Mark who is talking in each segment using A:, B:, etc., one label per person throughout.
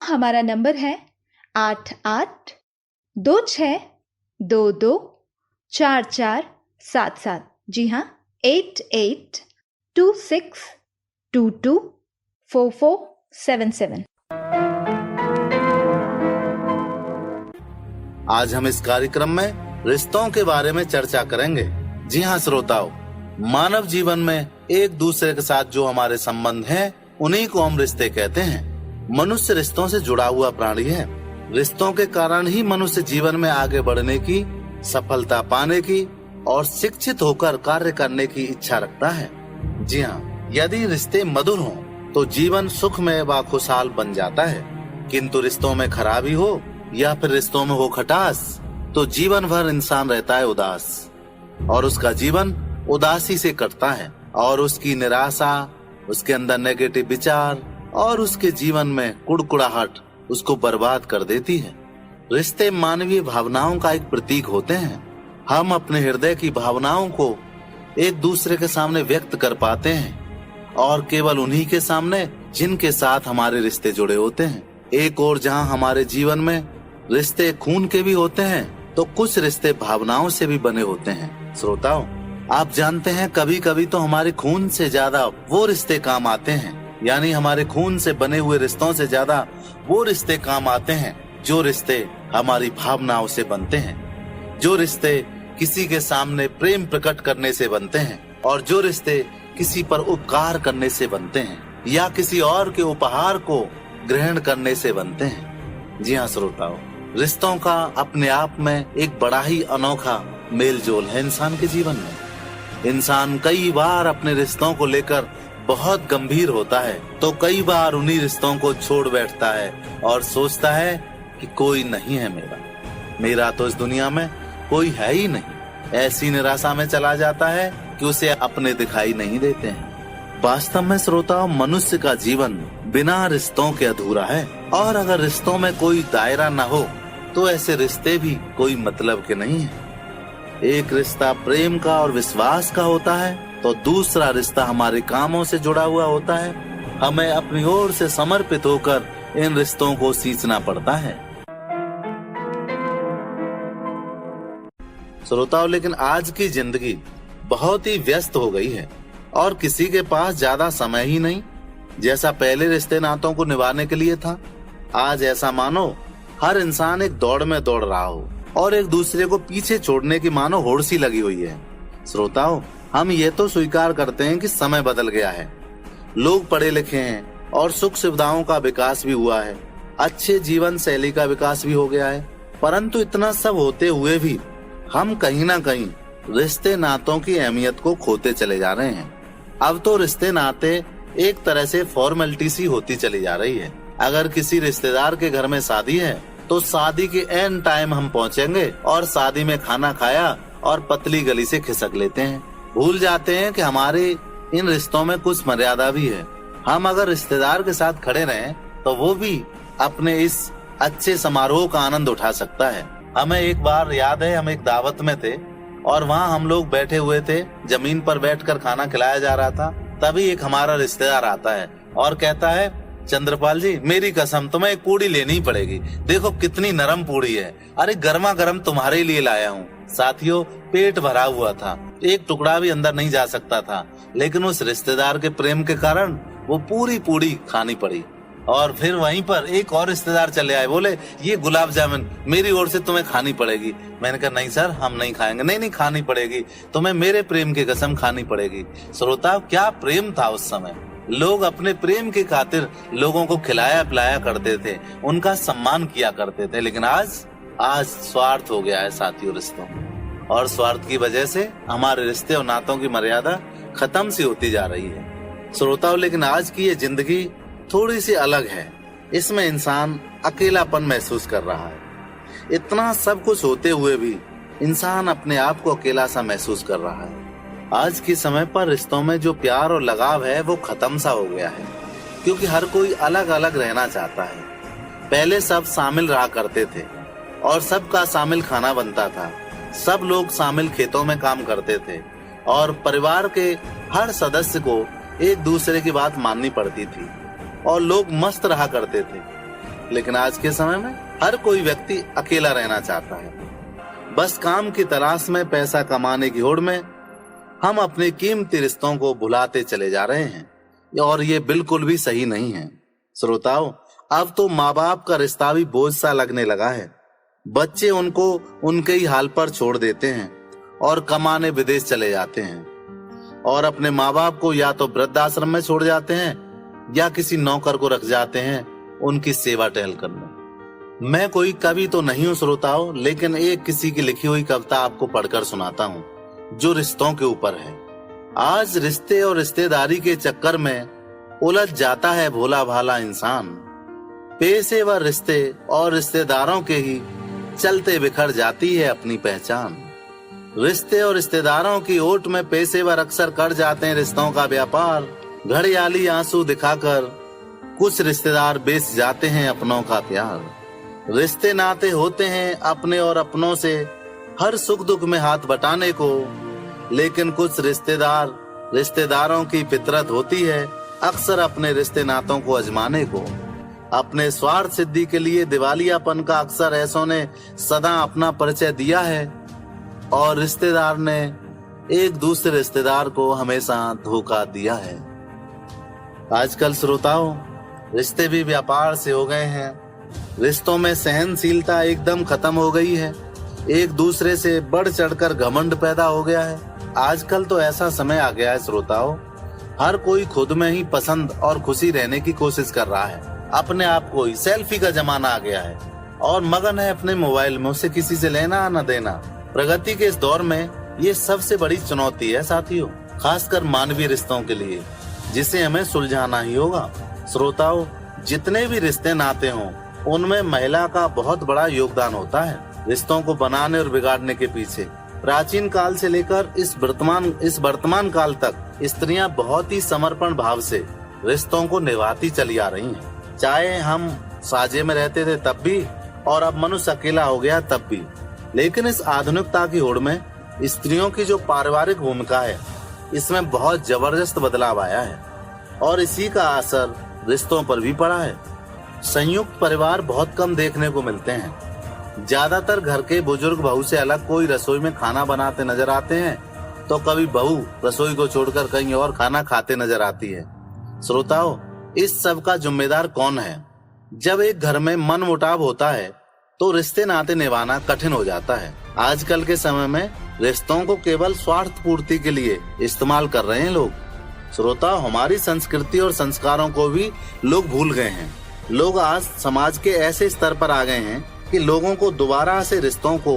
A: हमारा नंबर है 8826224477। जी हाँ, 8826224477।
B: आज हम इस कार्यक्रम में रिश्तों के बारे में चर्चा करेंगे। जी हाँ श्रोताओ, मानव जीवन में एक दूसरे के साथ जो हमारे संबंध हैं, उन्हीं को हम रिश्ते कहते हैं। मनुष्य रिश्तों से जुड़ा हुआ प्राणी है। रिश्तों के कारण ही मनुष्य जीवन में आगे बढ़ने की, सफलता पाने की और शिक्षित होकर कार्य करने की इच्छा रखता है। जी हाँ, यदि रिश्ते मधुर हों तो जीवन सुखमय व खुशहाल बन जाता है, किंतु रिश्तों में खराबी हो या फिर रिश्तों में हो खटास तो जीवन भर इंसान रहता है उदास, और उसका जीवन उदासी से कटता है, और उसकी निराशा, उसके अंदर नेगेटिव विचार और उसके जीवन में कुड़कुड़ाहट उसको बर्बाद कर देती है। रिश्ते मानवीय भावनाओं का एक प्रतीक होते हैं। हम अपने हृदय की भावनाओं को एक दूसरे के सामने व्यक्त कर पाते हैं, और केवल उन्हीं के सामने जिनके साथ हमारे रिश्ते जुड़े होते हैं। एक और जहां हमारे जीवन में रिश्ते खून के भी होते हैं, तो कुछ रिश्ते भावनाओं से भी बने होते हैं। श्रोताओं, आप जानते हैं कभी कभी तो हमारे खून से ज्यादा वो रिश्ते काम आते हैं, यानी हमारे खून से बने हुए रिश्तों से ज्यादा वो रिश्ते काम आते हैं जो रिश्ते हमारी भावनाओं से बनते हैं, जो रिश्ते किसी के सामने प्रेम प्रकट करने से बनते हैं, और जो रिश्ते किसी पर उपकार करने से बनते हैं या किसी और के उपहार को ग्रहण करने से बनते हैं। जी हाँ श्रोताओ, रिश्तों का अपने आप में एक बड़ा ही अनोखा मेल जोल है इंसान के जीवन में। इंसान कई बार अपने रिश्तों को लेकर बहुत गंभीर होता है, तो कई बार उन्हीं रिश्तों को छोड़ बैठता है और सोचता है कि कोई नहीं है मेरा तो इस दुनिया में कोई है ही नहीं। ऐसी निराशा में चला जाता है कि उसे अपने दिखाई नहीं देते हैं। वास्तव में श्रोताओं, मनुष्य का जीवन बिना रिश्तों के अधूरा है, और अगर रिश्तों में कोई दायरा न हो तो ऐसे रिश्ते भी कोई मतलब के नहीं है। एक रिश्ता प्रेम का और विश्वास का होता है, तो दूसरा रिश्ता हमारे कामों से जुड़ा हुआ होता है। हमें अपनी ओर से समर्पित होकर इन रिश्तों को सींचना पड़ता है। श्रोताओं, लेकिन आज की जिंदगी बहुत ही व्यस्त हो गई है और किसी के पास ज्यादा समय ही नहीं। जैसा पहले रिश्ते नातों को निभाने के लिए था, आज ऐसा मानो हर इंसान एक दौड़ में दौड़ रहा हो और एक दूसरे को पीछे छोड़ने की मानो होड़ सी लगी हुई है। श्रोताओं, हम ये तो स्वीकार करते हैं कि समय बदल गया है, लोग पढ़े लिखे हैं और सुख सुविधाओं का विकास भी हुआ है, अच्छे जीवन शैली का विकास भी हो गया है, परंतु इतना सब होते हुए भी हम कहीं ना कहीं रिश्ते नातों की अहमियत को खोते चले जा रहे हैं। अब तो रिश्ते नाते एक तरह से फॉर्मेलिटी सी होती चली जा रही है। अगर किसी रिश्तेदार के घर में शादी है तो शादी के एन टाइम हम पहुंचेंगे और शादी में खाना खाया और पतली गली से खिसक लेते हैं। भूल जाते हैं कि हमारे इन रिश्तों में कुछ मर्यादा भी है। हम अगर रिश्तेदार के साथ खड़े रहें तो वो भी अपने इस अच्छे समारोह का आनंद उठा सकता है। हमें एक बार याद है, हम एक दावत में थे और वहाँ हम लोग बैठे हुए थे, जमीन पर बैठकर खाना खिलाया जा रहा था। तभी एक हमारा रिश्तेदार आता है और कहता है, चंद्रपाल जी, मेरी कसम तुम्हें एक पूड़ी लेनी ही पड़ेगी, देखो कितनी नरम पूड़ी है, अरे गर्मा गर्म तुम्हारे लिए लाया हूँ। साथियों, पेट भरा हुआ था, एक टुकड़ा भी अंदर नहीं जा सकता था, लेकिन उस रिश्तेदार के प्रेम के कारण वो पूरी पूड़ी खानी पड़ी। और फिर वहीं पर एक और रिश्तेदार चले आए, बोले ये गुलाब जामुन मेरी ओर से तुम्हें खानी पड़ेगी। मैंने कहा नहीं सर, हम नहीं खाएंगे। नहीं खानी पड़ेगी, तुम्हें मेरे प्रेम की कसम खानी पड़ेगी। श्रोता, क्या प्रेम था उस समय। लोग अपने प्रेम की खातिर लोगों को खिलाया पिलाया करते थे, उनका सम्मान किया करते थे, लेकिन आज स्वार्थ हो गया है साथियों रिश्तों, और स्वार्थ की वजह से हमारे रिश्ते और नातों की मर्यादा खत्म सी होती जा रही है। श्रोताओं, लेकिन आज की ये जिंदगी थोड़ी सी अलग है। इसमें इंसान अकेलापन महसूस कर रहा है। इतना सब कुछ होते हुए भी इंसान अपने आप को अकेला सा महसूस कर रहा है। आज के समय पर रिश्तों में जो प्यार और लगाव है वो खत्म सा हो गया है, क्योंकि हर कोई अलग अलग रहना चाहता है। पहले सब शामिल रहा करते थे और सबका शामिल खाना बनता था, सब लोग शामिल खेतों में काम करते थे और परिवार के हर सदस्य को एक दूसरे की बात माननी पड़ती थी और लोग मस्त रहा करते थे। लेकिन आज के समय में हर कोई व्यक्ति अकेला रहना चाहता है। बस काम की तलाश में, पैसा कमाने की होड़ में हम अपने कीमती रिश्तों को भुलाते चले जा रहे हैं, और ये बिल्कुल भी सही नहीं है। श्रोताओं, अब तो माँ बाप का रिश्ता भी बोझ सा लगने लगा है। बच्चे उनको उनके ही हाल पर छोड़ देते हैं और कमाने विदेश चले जाते हैं, और अपने माँ बाप को या तो वृद्धाश्रम में छोड़ जाते हैं या किसी नौकर को रख जाते हैं उनकी सेवा टहल करने। मैं कोई कवि तो नहीं हूँ श्रोताओं, लेकिन एक किसी की लिखी हुई कविता आपको पढ़कर सुनाता हूँ जो रिश्तों के ऊपर है। आज रिश्ते और रिश्तेदारी के चक्कर में उलझ जाता है भोला भाला इंसान। पेशेवर रिश्ते और रिश्तेदारों के ही चलते बिखर जाती है अपनी पहचान। रिश्ते और रिश्तेदारों की ओट में पेशेवर अक्सर कर जाते हैं रिश्तों का व्यापार। घड़ियाली आंसू दिखाकर कुछ रिश्तेदार बेच जाते हैं अपनों का प्यार। रिश्ते नाते होते हैं अपने और अपनों से हर सुख दुख में हाथ बटाने को, लेकिन कुछ रिश्तेदारों की फितरत होती है अक्सर अपने रिश्ते नातों को आजमाने को। अपने स्वार्थ सिद्धि के लिए दिवालियापन का अक्सर ऐसों ने सदा अपना परिचय दिया है, और रिश्तेदार ने एक दूसरे रिश्तेदार को हमेशा धोखा दिया है। आजकल श्रोताओं, रिश्ते भी व्यापार से हो गए हैं। रिश्तों में सहनशीलता एकदम खत्म हो गई है। एक दूसरे से बढ़ चढ़कर घमंड पैदा हो गया है। आजकल तो ऐसा समय आ गया है श्रोताओं, हर कोई खुद में ही पसंद और खुशी रहने की कोशिश कर रहा है। अपने आप को ही सेल्फी का जमाना आ गया है और मगन है अपने मोबाइल में, उसे किसी से लेना न देना। प्रगति के इस दौर में ये सबसे बड़ी चुनौती है साथियों, खासकर मानवीय रिश्तों के लिए, जिसे हमें सुलझाना ही होगा। श्रोताओं, जितने भी रिश्ते नाते हों उनमें महिला का बहुत बड़ा योगदान होता है रिश्तों को बनाने और बिगाड़ने के पीछे। प्राचीन काल से लेकर इस वर्तमान काल तक स्त्रियां बहुत ही समर्पण भाव से रिश्तों को निभाती चली आ रही हैं। चाहे हम साझे में रहते थे तब भी, और अब मनुष्य अकेला हो गया तब भी। लेकिन इस आधुनिकता की होड़ में स्त्रियों की जो पारिवारिक भूमिका है, इसमें बहुत जबरदस्त बदलाव आया है, और इसी का असर रिश्तों पर भी पड़ा है। संयुक्त परिवार बहुत कम देखने को मिलते हैं। ज्यादातर घर के बुजुर्ग बहू से अलग कोई रसोई में खाना बनाते नजर आते हैं, तो कभी बहू रसोई को छोड़कर कहीं और खाना खाते नजर आती है। श्रोताओं, इस सब का जिम्मेदार कौन है? जब एक घर में मन मुटाव होता है तो रिश्ते नाते निभाना कठिन हो जाता है। आजकल के समय में रिश्तों को केवल स्वार्थ पूर्ति के लिए इस्तेमाल कर रहे हैं लोग। श्रोता, हमारी संस्कृति और संस्कारों को भी लोग भूल गए हैं। लोग आज समाज के ऐसे स्तर पर आ गए हैं कि लोगों को दोबारा से रिश्तों को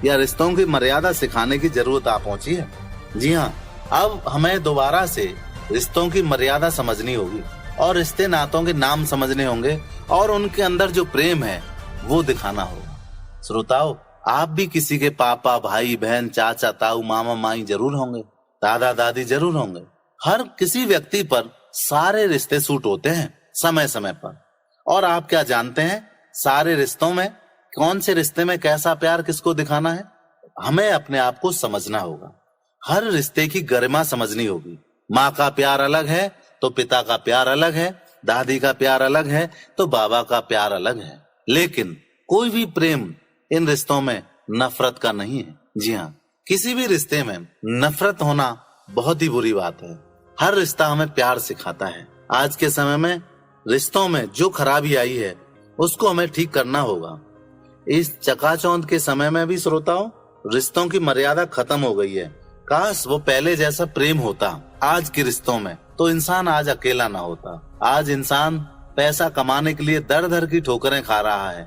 B: या रिश्तों की मर्यादा सिखाने की जरूरत आ पहुंची है। जी हाँ, अब हमें दोबारा से रिश्तों की मर्यादा समझनी होगी और रिश्ते नातों के नाम समझने होंगे, और उनके अंदर जो प्रेम है वो दिखाना होगा। श्रोताओं, आप भी किसी के पापा, भाई, बहन, चाचा, ताऊ, मामा, माई जरूर होंगे, दादा, दादी जरूर होंगे। हर किसी व्यक्ति पर सारे रिश्ते सूट होते हैं समय समय पर। और आप क्या जानते हैं, सारे रिश्तों में कौन से रिश्ते में कैसा प्यार किसको दिखाना है? हमें अपने आप को समझना होगा। हर रिश्ते की गरिमा समझनी होगी। माँ का प्यार अलग है तो पिता का प्यार अलग है, दादी का प्यार अलग है तो बाबा का प्यार अलग है। लेकिन कोई भी प्रेम इन रिश्तों में नफरत का नहीं है। जी हाँ, किसी भी रिश्ते में नफरत होना बहुत ही बुरी बात है। हर रिश्ता हमें प्यार सिखाता है। आज के समय में रिश्तों में जो खराबी आई है उसको हमें ठीक करना होगा। इस चकाचौंध के समय में भी श्रोताओं, रिश्तों की मर्यादा खत्म हो गई है। काश वो पहले जैसा प्रेम होता आज के रिश्तों में, तो इंसान आज अकेला ना होता। आज इंसान पैसा कमाने के लिए दर दर की ठोकरें खा रहा है।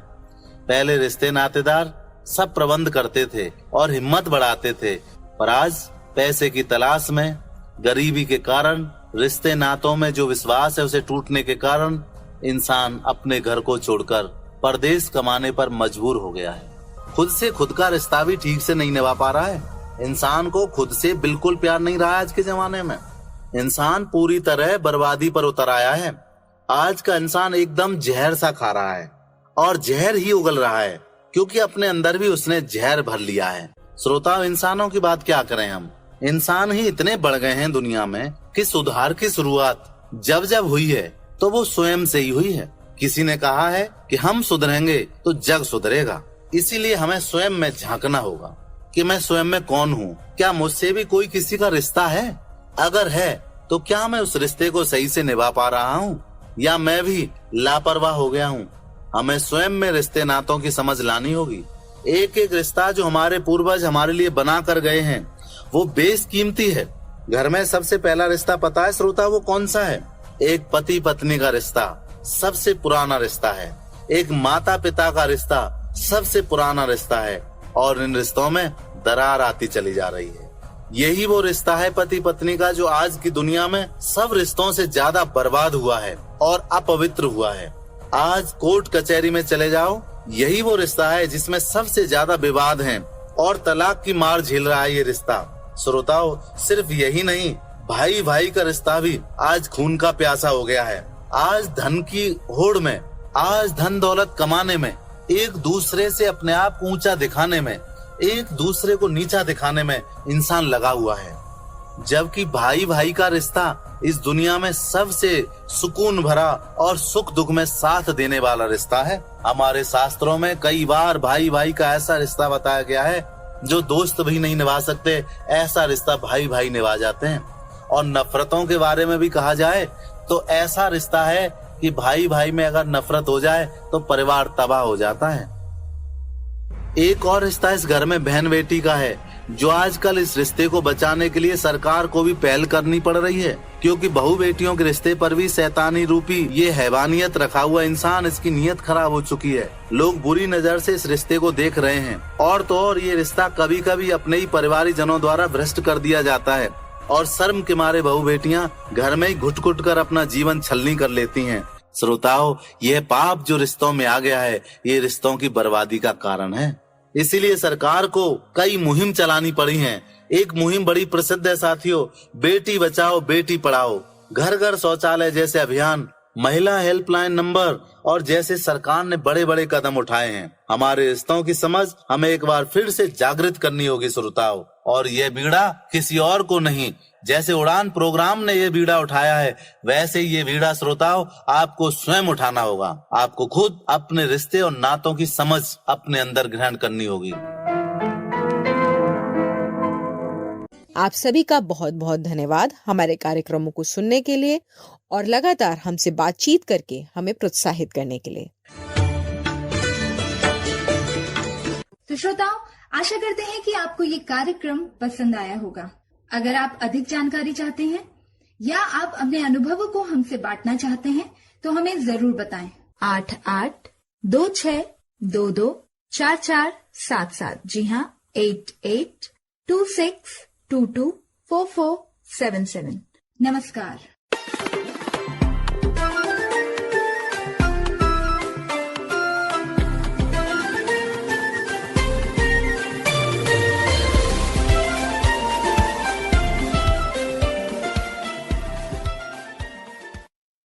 B: पहले रिश्ते नातेदार सब प्रबंध करते थे और हिम्मत बढ़ाते थे, पर आज पैसे की तलाश में, गरीबी के कारण, रिश्ते नातों में जो विश्वास है उसे टूटने के कारण इंसान अपने घर को छोड़कर परदेश कमाने पर मजबूर हो गया है। खुद से खुद का रिश्ता भी ठीक से नहीं निभा पा रहा है। इंसान को खुद से बिल्कुल प्यार नहीं रहा आज के जमाने में। इंसान पूरी तरह बर्बादी पर उतर आया है। आज का इंसान एकदम जहर सा खा रहा है और जहर ही उगल रहा है, क्योंकि अपने अंदर भी उसने जहर भर लिया है। श्रोताओं, इंसानों की बात क्या करें हम। इंसान ही इतने बढ़ गए हैं दुनिया में कि सुधार की शुरुआत जब जब हुई है तो वो स्वयं से ही हुई है। किसी ने कहा है कि हम सुधरेंगे तो जग सुधरेगा। इसीलिए हमें स्वयं में झांकना होगा कि मैं स्वयं में कौन हूँ। क्या मुझसे भी कोई किसी का रिश्ता है? अगर है तो क्या मैं उस रिश्ते को सही से निभा पा रहा हूँ या मैं भी लापरवाह हो गया हूँ? हमें स्वयं में रिश्ते नातों की समझ लानी होगी। एक एक रिश्ता जो हमारे पूर्वज हमारे लिए बना कर गए हैं वो बेशकीमती है। घर में सबसे पहला रिश्ता पता है श्रोता वो कौन सा है? एक पति पत्नी का रिश्ता सबसे पुराना रिश्ता है। एक माता पिता का रिश्ता सबसे पुराना रिश्ता है और इन रिश्तों में दरार आती चली जा रही है। यही वो रिश्ता है पति पत्नी का जो आज की दुनिया में सब रिश्तों से ज्यादा बर्बाद हुआ है और अपवित्र हुआ है। आज कोर्ट कचहरी में चले जाओ, यही वो रिश्ता है जिसमें सबसे ज्यादा विवाद हैं और तलाक की मार झेल रहा है ये रिश्ता। श्रोताओ, सिर्फ यही नहीं, भाई भाई का रिश्ता भी आज खून का प्यासा हो गया है। आज धन की होड़ में, आज धन दौलत कमाने में, एक दूसरे से अपने आप को ऊंचा दिखाने में, एक दूसरे को नीचा दिखाने में इंसान लगा हुआ है। जबकि भाई भाई का रिश्ता इस दुनिया में सबसे सुकून भरा और सुख दुख में साथ देने वाला रिश्ता है। हमारे शास्त्रों में कई बार भाई भाई का ऐसा रिश्ता बताया गया है जो दोस्त भी नहीं निभा सकते, ऐसा रिश्ता भाई भाई निभा जाते हैं। और नफरतों के बारे में भी कहा जाए तो ऐसा रिश्ता है कि भाई भाई में अगर नफरत हो जाए तो परिवार तबाह हो जाता है। एक और रिश्ता इस घर में बहन बेटी का है जो आजकल इस रिश्ते को बचाने के लिए सरकार को भी पहल करनी पड़ रही है, क्योंकि बहू बेटियों के रिश्ते पर भी शैतानी रूपी ये हैवानियत रखा हुआ इंसान, इसकी नीयत खराब हो चुकी है। लोग बुरी नजर से इस रिश्ते को देख रहे हैं और तो और ये रिश्ता कभी कभी अपने ही परिवारी जनों द्वारा भ्रष्ट कर दिया जाता है और शर्म के मारे बहू बेटियां घर में ही घुट घुट कर अपना जीवन छलनी कर लेती हैं। श्रोताओं, यह पाप जो रिश्तों में आ गया है ये रिश्तों की बर्बादी का कारण है। इसीलिए सरकार को कई मुहिम चलानी पड़ी हैं। एक मुहिम बड़ी प्रसिद्ध है साथियों, बेटी बचाओ बेटी पढ़ाओ। घर घर शौचालय जैसे अभियान, महिला हेल्पलाइन नंबर और जैसे सरकार ने बड़े बड़े कदम उठाए हैं। हमारे रिश्तों की समझ हमें एक बार फिर से जागृत करनी होगी श्रोताओं। और यह बीड़ा किसी और को नहीं, जैसे उड़ान प्रोग्राम ने ये बीड़ा उठाया है वैसे ही ये बीड़ा श्रोताओं आपको स्वयं उठाना होगा। आपको खुद अपने रिश्ते और नातों की समझ अपने अंदर ग्रहण करनी होगी।
C: आप सभी का बहुत बहुत धन्यवाद हमारे कार्यक्रमों को सुनने के लिए और लगातार हमसे बातचीत करके हमें प्रोत्साहित करने के लिए।
A: तो श्रोताओं, आशा करते हैं कि आपको ये कार्यक्रम पसंद आया होगा। अगर आप अधिक जानकारी चाहते हैं या आप अपने अनुभवों को हमसे बांटना चाहते हैं तो हमें जरूर बताएं। 8826224477। जी हाँ, 8826224477। नमस्कार।